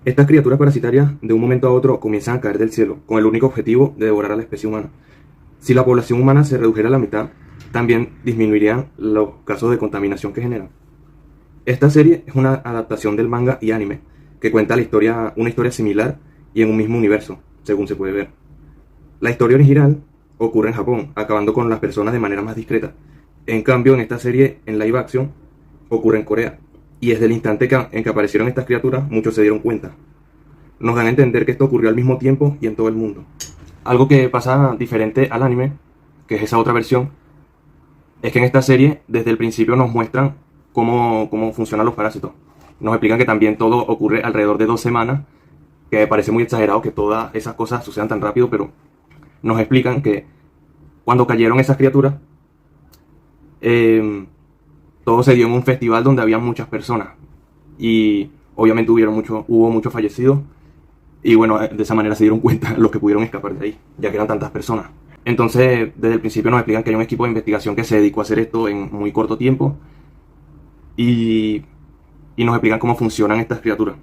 Estas criaturas parasitarias de un momento a otro comienzan a caer del cielo, con el único objetivo de devorar a la especie humana. Si la población humana se redujera a la mitad, también disminuirían los casos de contaminación que generan. Esta serie es una adaptación del manga y anime, que cuenta una historia similar y en un mismo universo, según se puede ver. La historia original ocurre en Japón, acabando con las personas de manera más discreta. En cambio, en esta serie, en live action, ocurre en Corea. Y desde el instante en que aparecieron estas criaturas, muchos se dieron cuenta. Nos dan a entender que esto ocurrió al mismo tiempo y en todo el mundo. Algo que pasa diferente al anime, que es esa otra versión, es que en esta serie, desde el principio nos muestran cómo funcionan los parásitos. Nos explican que también todo ocurre alrededor de 2 semanas, que me parece muy exagerado que todas esas cosas sucedan tan rápido, pero nos explican que cuando cayeron esas criaturas, todo se dio en un festival donde había muchas personas y obviamente hubo muchos fallecidos y bueno, de esa manera se dieron cuenta los que pudieron escapar de ahí, ya que eran tantas personas. Entonces, desde el principio nos explican que hay un equipo de investigación que se dedicó a hacer esto en muy corto tiempo y nos explican cómo funcionan estas criaturas.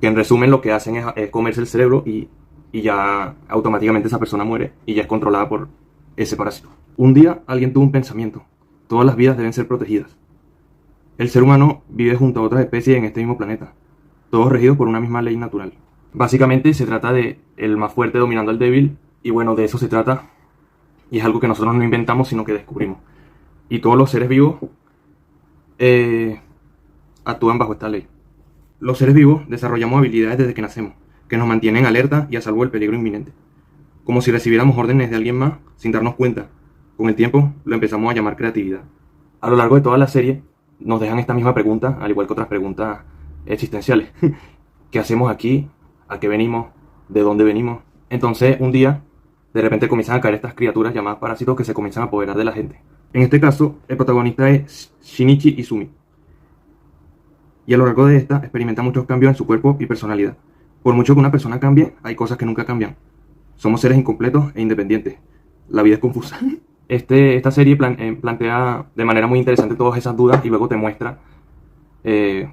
Que en resumen lo que hacen es comerse el cerebro y ya automáticamente esa persona muere y ya es controlada por ese parásito. Un día alguien tuvo un pensamiento: todas las vidas deben ser protegidas. El ser humano vive junto a otras especies en este mismo planeta, todos regidos por una misma ley natural. Básicamente se trata de el más fuerte dominando al débil, y bueno, de eso se trata, y es algo que nosotros no inventamos, sino que descubrimos. Y todos los seres vivos actúan bajo esta ley. Los seres vivos desarrollamos habilidades desde que nacemos, que nos mantienen alerta y a salvo del peligro inminente. Como si recibiéramos órdenes de alguien más sin darnos cuenta. Con el tiempo lo empezamos a llamar creatividad. A lo largo de toda la serie nos dejan esta misma pregunta, al igual que otras preguntas existenciales. ¿Qué hacemos aquí? ¿A qué venimos? ¿De dónde venimos? Entonces, un día, de repente comienzan a caer estas criaturas llamadas parásitos que se comienzan a apoderar de la gente. En este caso, el protagonista es Shinichi Izumi. Y a lo largo de esta, experimenta muchos cambios en su cuerpo y personalidad. Por mucho que una persona cambie, hay cosas que nunca cambian. Somos seres incompletos e independientes. La vida es confusa. Esta serie plantea de manera muy interesante todas esas dudas y luego te muestra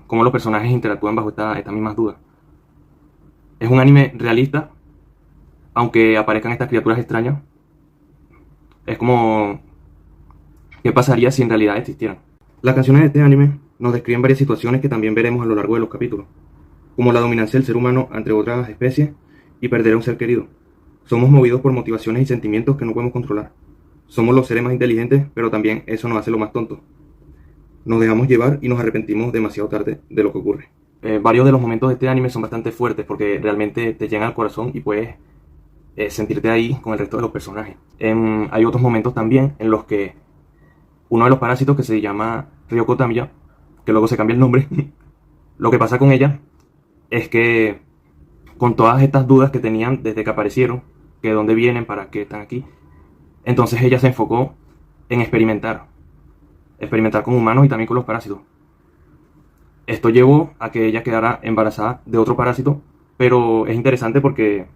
cómo los personajes interactúan bajo estas mismas dudas. Es un anime realista, aunque aparezcan estas criaturas extrañas. Es como ¿qué pasaría si en realidad existieran? Las canciones de este anime nos describen varias situaciones que también veremos a lo largo de los capítulos, como la dominancia del ser humano ante otras especies y perder a un ser querido. Somos movidos por motivaciones y sentimientos que no podemos controlar. Somos los seres más inteligentes, pero también eso nos hace lo más tontos. Nos dejamos llevar y nos arrepentimos demasiado tarde de lo que ocurre. Varios de los momentos de este anime son bastante fuertes porque realmente te llegan al corazón y puedes sentirte ahí con el resto de los personajes. Hay otros momentos también en los que uno de los parásitos, que se llama Ryoko Tamiya, que luego se cambia el nombre, lo que pasa con ella es que con todas estas dudas que tenían desde que aparecieron, que de dónde vienen, para qué están aquí, entonces ella se enfocó en experimentar con humanos y también con los parásitos. Esto llevó a que ella quedara embarazada de otro parásito, pero es interesante porque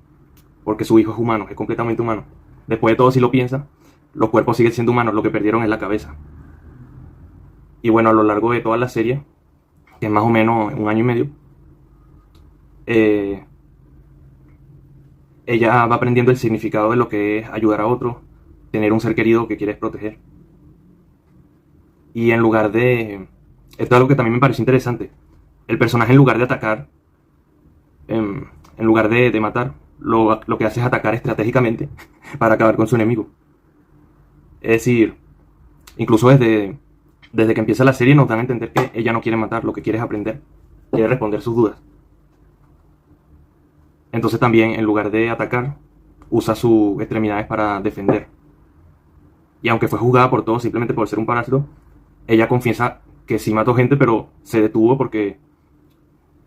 su hijo es humano, es completamente humano. Después de todo, si lo piensas, los cuerpos siguen siendo humanos, lo que perdieron es la cabeza. Y bueno, a lo largo de toda la serie, que es más o menos 1 año y medio, ella va aprendiendo el significado de lo que es ayudar a otros, tener un ser querido que quieres proteger. Y en lugar de... Esto es algo que también me pareció interesante. El personaje, en lugar de atacar, en lugar de matar, lo que hace es atacar estratégicamente para acabar con su enemigo. Es decir, incluso desde que empieza la serie nos dan a entender que ella no quiere matar, lo que quiere es aprender, quiere responder sus dudas. Entonces también, en lugar de atacar, usa sus extremidades para defender. Y aunque fue juzgada por todos simplemente por ser un parásito, ella confiesa que sí mató gente, pero se detuvo porque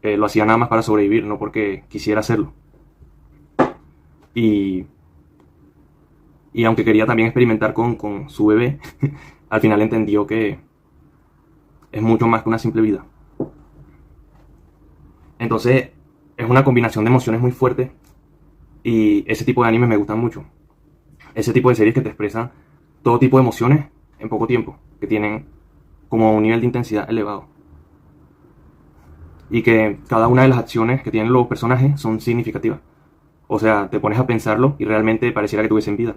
lo hacía nada más para sobrevivir, no porque quisiera hacerlo. Y aunque quería también experimentar con su bebé, al final entendió que es mucho más que una simple vida. Entonces, es una combinación de emociones muy fuerte y ese tipo de animes me gustan mucho. Ese tipo de series que te expresan todo tipo de emociones en poco tiempo, que tienen como un nivel de intensidad elevado. y que cada una de las acciones que tienen los personajes son significativas. O sea, te pones a pensarlo y realmente pareciera que tuviesen vida,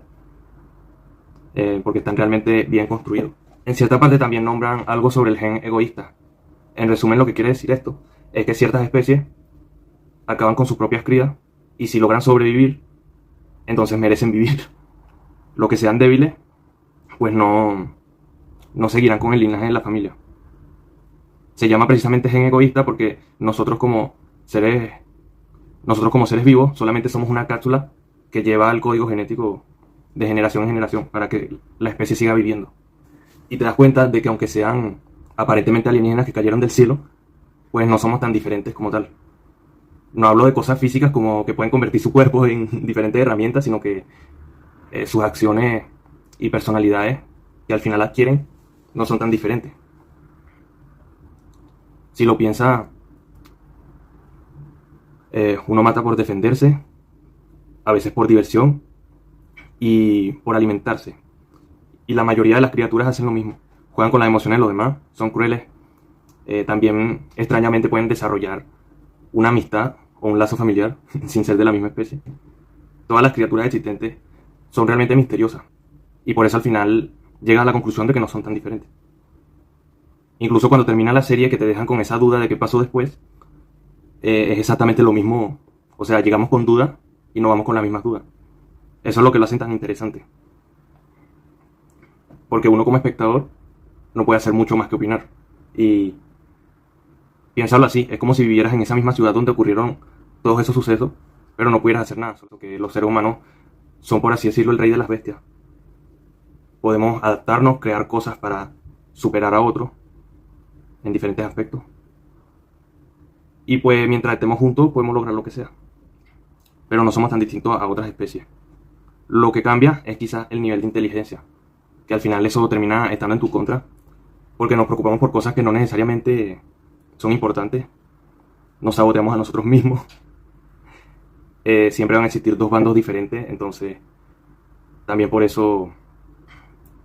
porque están realmente bien construidos. En cierta parte también nombran algo sobre el gen egoísta. En resumen, lo que quiere decir esto es que ciertas especies acaban con sus propias crías y si logran sobrevivir, entonces merecen vivir. Los que sean débiles, pues no seguirán con el linaje de la familia. Se llama precisamente gen egoísta porque nosotros como seres vivos solamente somos una cápsula que lleva el código genético de generación en generación para que la especie siga viviendo. Y te das cuenta de que aunque sean aparentemente alienígenas que cayeron del cielo, pues no somos tan diferentes como tal. No hablo de cosas físicas como que pueden convertir su cuerpo en diferentes herramientas, sino que sus acciones y personalidades que al final adquieren no son tan diferentes. Si lo piensa, uno mata por defenderse, a veces por diversión y por alimentarse. Y la mayoría de las criaturas hacen lo mismo. Juegan con las emociones de los demás, son crueles. También extrañamente pueden desarrollar una amistad o un lazo familiar sin ser de la misma especie. Todas las criaturas existentes son realmente misteriosas. Y por eso al final llegas a la conclusión de que no son tan diferentes. Incluso cuando termina la serie que te dejan con esa duda de qué pasó después, es exactamente lo mismo. O sea, llegamos con dudas y no vamos con las mismas dudas. Eso es lo que lo hacen tan interesante. Porque uno como espectador no puede hacer mucho más que opinar. Y piénsalo así, es como si vivieras en esa misma ciudad donde ocurrieron todos esos sucesos, pero no pudieras hacer nada, solo que los seres humanos son, por así decirlo, el rey de las bestias. Podemos adaptarnos, crear cosas para superar a otros en diferentes aspectos. Y pues mientras estemos juntos podemos lograr lo que sea. Pero no somos tan distintos a otras especies. Lo que cambia es quizás el nivel de inteligencia, que al final eso termina estando en tu contra, porque nos preocupamos por cosas que no necesariamente son importantes. Nos saboteamos a nosotros mismos. Siempre van a existir dos bandos diferentes, entonces también por eso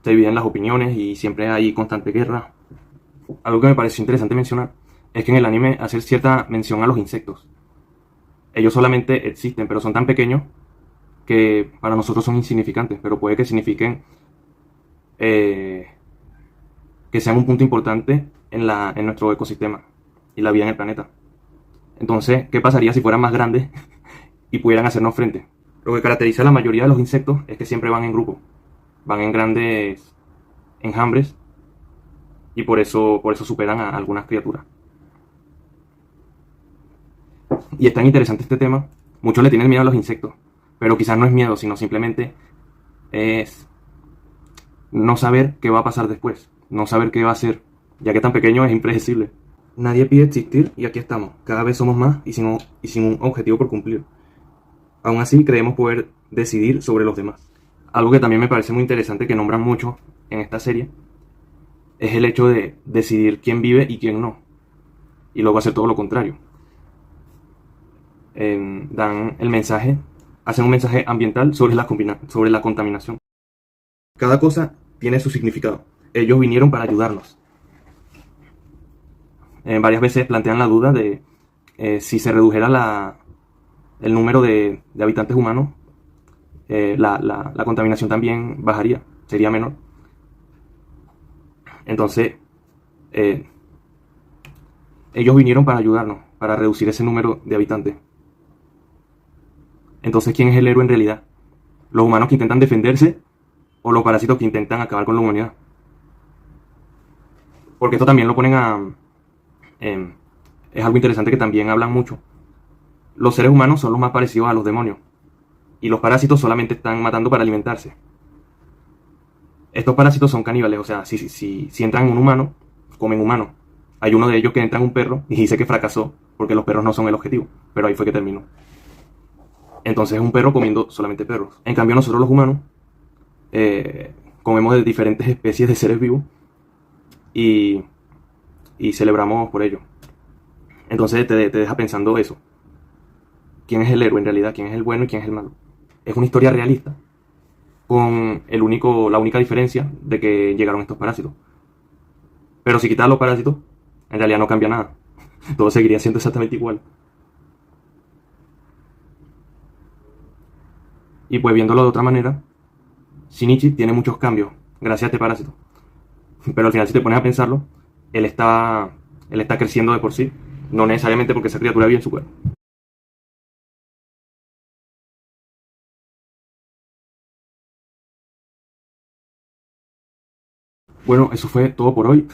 se dividen las opiniones y siempre hay constante guerra. Algo que me pareció interesante mencionar es que en el anime hacer cierta mención a los insectos. Ellos solamente existen, pero son tan pequeños que para nosotros son insignificantes, pero puede que signifiquen que sean un punto importante en nuestro ecosistema y la vida en el planeta. Entonces, ¿qué pasaría si fueran más grandes y pudieran hacernos frente? Lo que caracteriza a la mayoría de los insectos es que siempre van en grupo, van en grandes enjambres y por eso superan a algunas criaturas. Y es tan interesante este tema, muchos le tienen miedo a los insectos, pero quizás no es miedo, sino simplemente es no saber qué va a pasar después, no saber qué va a hacer, ya que tan pequeño es impredecible. Nadie pide existir y aquí estamos, cada vez somos más y sin un objetivo por cumplir. Aún así creemos poder decidir sobre los demás. Algo que también me parece muy interesante que nombran mucho en esta serie es el hecho de decidir quién vive y quién no, y luego hacer todo lo contrario. Dan el mensaje, hacen un mensaje ambiental sobre la contaminación. Cada cosa tiene su significado. Ellos vinieron para ayudarnos. Varias veces plantean la duda de si se redujera el número de habitantes humanos, la contaminación también bajaría, sería menor. Entonces, ellos vinieron para ayudarnos, para reducir ese número de habitantes. Entonces, ¿quién es el héroe en realidad? ¿Los humanos que intentan defenderse o los parásitos que intentan acabar con la humanidad? Porque esto también lo ponen es algo interesante que también hablan mucho. Los seres humanos son los más parecidos a los demonios y los parásitos solamente están matando para alimentarse. Estos parásitos son caníbales, o sea, si entran en un humano, comen humano. Hay uno de ellos que entra en un perro y dice que fracasó porque los perros no son el objetivo, pero ahí fue que terminó. Entonces es un perro comiendo solamente perros. En cambio nosotros los humanos comemos de diferentes especies de seres vivos y celebramos por ello. Entonces te deja pensando eso. ¿Quién es el héroe en realidad? ¿Quién es el bueno y quién es el malo? Es una historia realista con la única diferencia de que llegaron estos parásitos. Pero si quitas los parásitos, en realidad no cambia nada. todo seguiría siendo exactamente igual. Y pues viéndolo de otra manera, Shinichi tiene muchos cambios gracias a este parásito. Pero al final, si te pones a pensarlo, él está, él está creciendo de por sí, no necesariamente porque esa criatura vive en su cuerpo. Bueno, eso fue todo por hoy.